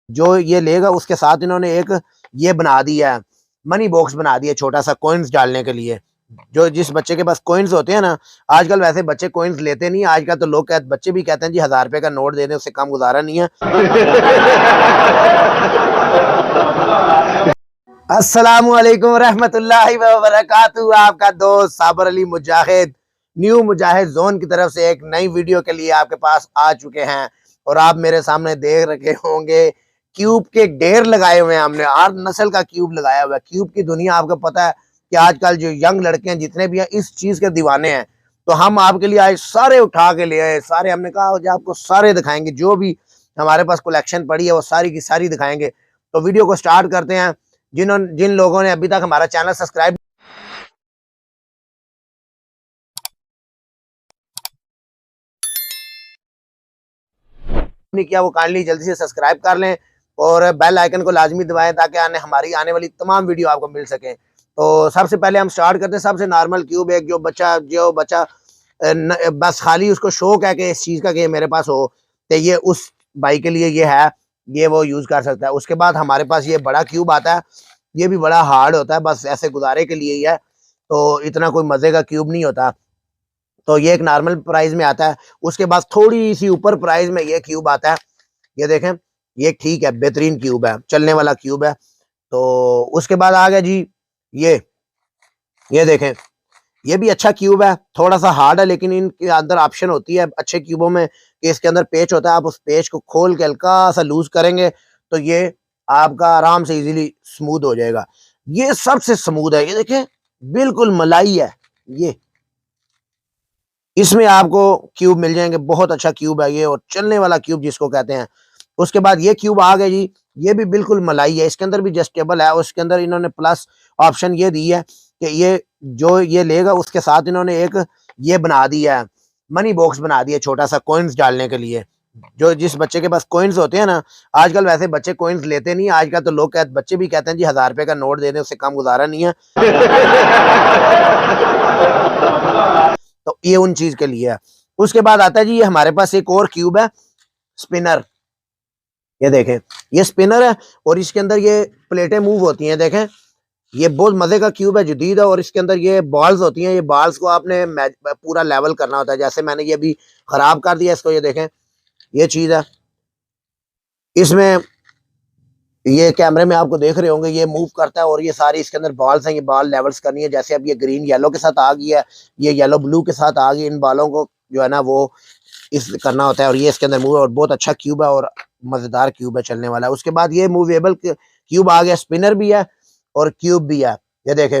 जो ये लेगा उसके साथ इन्होंने एक ये बना दिया है, मनी बॉक्स बना दिया छोटा सा कॉइन्स डालने के लिए। जो जिस बच्चे के पास कॉइन्स होते हैं ना, आजकल वैसे बच्चे कॉइन्स लेते नहीं, आजकल तो लोग कहते, बच्चे भी कहते हैं जी 1000 रुपए का नोट दे दें, उससे कम गुजारा नहीं है। अस्सलामु अलैकुम रहमतुल्लाहि व बरकातहू। आपका दोस्त साबर अली मुजाहिद न्यू मुजाहिद जोन की तरफ से एक नई वीडियो के लिए आपके पास आ चुके हैं। और आप मेरे सामने देख रखे होंगे क्यूब के ढेर लगाए हुए हैं। हमने हर नस्ल का क्यूब लगाया हुआ है। क्यूब की दुनिया आपको पता है कि आजकल जो यंग लड़के हैं जितने भी हैं इस चीज के दीवाने हैं। तो हम आपके लिए आज सारे उठा के ले आए, सारे हमने कहा जो आपको सारे दिखाएंगे, जो भी हमारे पास कलेक्शन पड़ी है वो सारी की सारी दिखाएंगे। तो वीडियो को स्टार्ट करते हैं। जिन लोगों ने अभी तक हमारा चैनल सब्सक्राइब नहीं किया वो काइंडली जल्दी से सब्सक्राइब कर लें और बेल आइकन को लाजमी दबाएं ताकि हमारी आने वाली तमाम वीडियो आपको मिल सके। तो सबसे पहले हम स्टार्ट करते हैं सबसे नॉर्मल क्यूब। एक जो बच्चा बस खाली उसको शौक है कि इस चीज का कि मेरे पास हो, तो ये उस भाई के लिए ये है, ये वो यूज कर सकता है। उसके बाद हमारे पास ये बड़ा क्यूब आता है, ये भी बड़ा हार्ड होता है, बस ऐसे गुजारे के लिए ही है, तो इतना कोई मजे का क्यूब नहीं होता। तो ये एक नॉर्मल प्राइस में आता है। उसके बाद थोड़ी सी ऊपर प्राइस में ये क्यूब आता है, ये देखें, ये ठीक है, बेहतरीन क्यूब है, चलने वाला क्यूब है। तो उसके बाद आ गया जी ये देखें, ये भी अच्छा क्यूब है, थोड़ा सा हार्ड है, लेकिन इनके अंदर ऑप्शन होती है अच्छे क्यूबों में कि इसके अंदर पेच होता है। आप उस पेच को खोल के हल्का सा लूज करेंगे तो ये आपका आराम से इजीली स्मूथ हो जाएगा। ये सबसे स्मूथ है, ये देखें, बिल्कुल मलाई है ये। इसमें आपको क्यूब मिल जाएंगे, बहुत अच्छा क्यूब है ये, और चलने वाला क्यूब जिसको कहते हैं। उसके बाद ये क्यूब आ गया जी, ये भी बिल्कुल मलाई है, इसके अंदर भी एडजस्टेबल है। उसके अंदर इन्होंने प्लस ऑप्शन ये दी है कि ये जो ये लेगा उसके साथ इन्होंने एक ये बना दिया है, मनी बॉक्स बना दिया छोटा सा कॉइन्स डालने के लिए। जो जिस बच्चे के पास कॉइन्स होते हैं ना, आजकल वैसे बच्चे कॉइन्स लेते नहीं, आजकल तो लोग कहते, बच्चे भी कहते हैं जी 1000 रुपए का नोट दे दें, उससे कम गुजारा नहीं है। तो ये उन चीज के लिए है। उसके बाद आता है जी, ये हमारे पास एक और क्यूब है, स्पिनर। ये देखें, ये स्पिनर है और इसके अंदर ये प्लेटें मूव होती हैं, देखें, ये बहुत मजे का क्यूब है, जदीद है। और इसके अंदर ये बॉल्स होती हैं, ये बॉल्स को आपने पूरा लेवल करना होता है। जैसे मैंने ये अभी खराब कर दिया इसको, ये देखें, ये चीज है। इसमें ये कैमरे में आपको देख रहे होंगे, ये मूव करता है और ये सारी इसके अंदर बॉल्स हैं, ये बॉल लेवल्स करनी है। जैसे अब ये ग्रीन येलो के साथ आ गई है, ये येलो ब्लू के साथ आ गई, इन बॉलों को जो है ना वो इस करना होता है। और ये इसके अंदर मूव, और बहुत अच्छा क्यूब है और मजेदार क्यूब है, चलने वाला है। उसके बाद ये मूवेबल क्यूब आ गया, स्पिनर भी है और क्यूब भी है। ये देखे,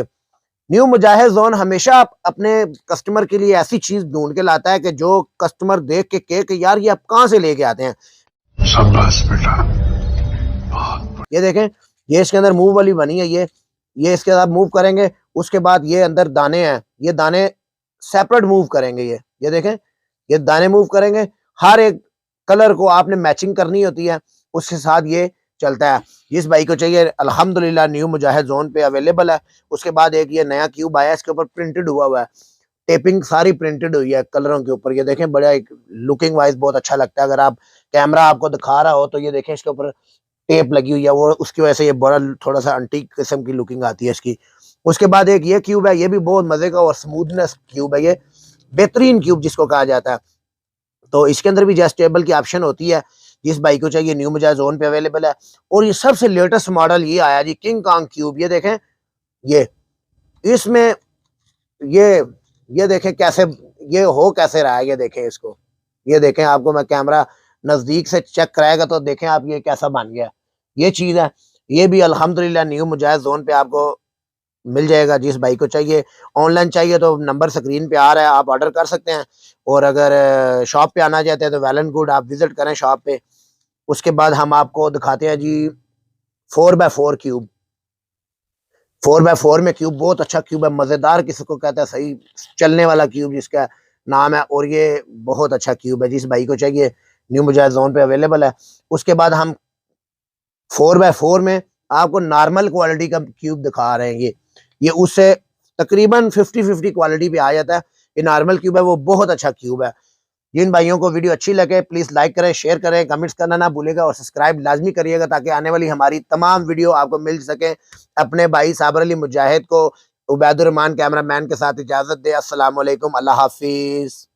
न्यू मुजाहिद जोन हमेशा अपने कस्टमर के लिए ऐसी चीज ढूंढ के लाता है कि जो कस्टमर देख के कहे कि यार ये आप कहाँ से लेके आते हैं। शाबाश बेटा। ये देखें, ये इसके अंदर मूव वाली बनी है, ये इसके साथ मूव करेंगे। उसके बाद ये अंदर दाने हैं, ये दाने सेपरेट मूव करेंगे। ये देखें, ये दाने मूव करेंगे। हर एक कलर को आपने मैचिंग करनी होती है, उसके साथ ये चलता है। जिस भाई को चाहिए अल्हम्दुलिल्लाह न्यू मुजाहिद जोन पे अवेलेबल है। उसके बाद एक ये नया क्यूब आया, इसके ऊपर प्रिंटेड हुआ है, टेपिंग सारी प्रिंटेड हुई है कलरों के ऊपर। ये देखें, बड़ा एक लुकिंग वाइज बहुत अच्छा लगता है। अगर आप कैमरा आपको दिखा रहा हो तो ये देखें, इसके ऊपर टेप लगी हुई है, वो उसकी वजह से ये बड़ा थोड़ा सा अंटीक किस्म की लुकिंग आती है इसकी। उसके बाद एक ये क्यूब है, ये भी बहुत मजे का और स्मूथनेस क्यूब है, ये बेहतरीन क्यूब जिसको कहा जाता है। तो इसके अंदर भी एडजस्टेबल की ऑप्शन होती है, जिस बाइक को चाहिए न्यू मुजाहिद जोन पे अवेलेबल है। और ये सबसे लेटेस्ट मॉडल ये आया जी, किंग कॉन्ग क्यूब। ये देखें, ये इसमें ये देखें कैसे ये हो कैसे रहा है, ये देखें इसको, ये देखें, आपको मैं कैमरा नजदीक से चेक कराएगा तो देखें आप ये कैसा बन गया। ये चीज है, ये भी अल्हम्दुलिल्लाह न्यू मुजाहिद जोन पे आपको मिल जाएगा। जिस भाई को चाहिए, ऑनलाइन चाहिए तो नंबर स्क्रीन पे आ रहा है, आप ऑर्डर कर सकते हैं। और अगर शॉप पे आना चाहते हैं तो वेल एंड गुड, आप विजिट करें शॉप पे। उसके बाद हम आपको दिखाते हैं जी 4x4 क्यूब। 4x4 में क्यूब बहुत अच्छा क्यूब है, मजेदार किसी को कहता है, सही चलने वाला क्यूब जिसका नाम है। और ये बहुत अच्छा क्यूब है, जिस भाई को चाहिए न्यू मुजाहिद जोन पे अवेलेबल है। उसके बाद हम 4x4 में आपको नॉर्मल क्वालिटी का क्यूब दिखा रहे हैं। ये उससे तकरीबन 50-50 क्वालिटी पे आ जाता है। ये नॉर्मल क्यूब है, वो बहुत अच्छा क्यूब है। जिन भाइयों को वीडियो अच्छी लगे प्लीज लाइक करें, शेयर करें, कमेंट्स करना ना भूलेगा और सब्सक्राइब लाजमी करिएगा ताकि आने वाली हमारी तमाम वीडियो आपको मिल सके। अपने भाई साबर अली मुजाहिद को उबैदुर रहमान कैमरामैन के साथ इजाजत दे। अस्सलाम वालेकुम, अल्लाह हाफिज।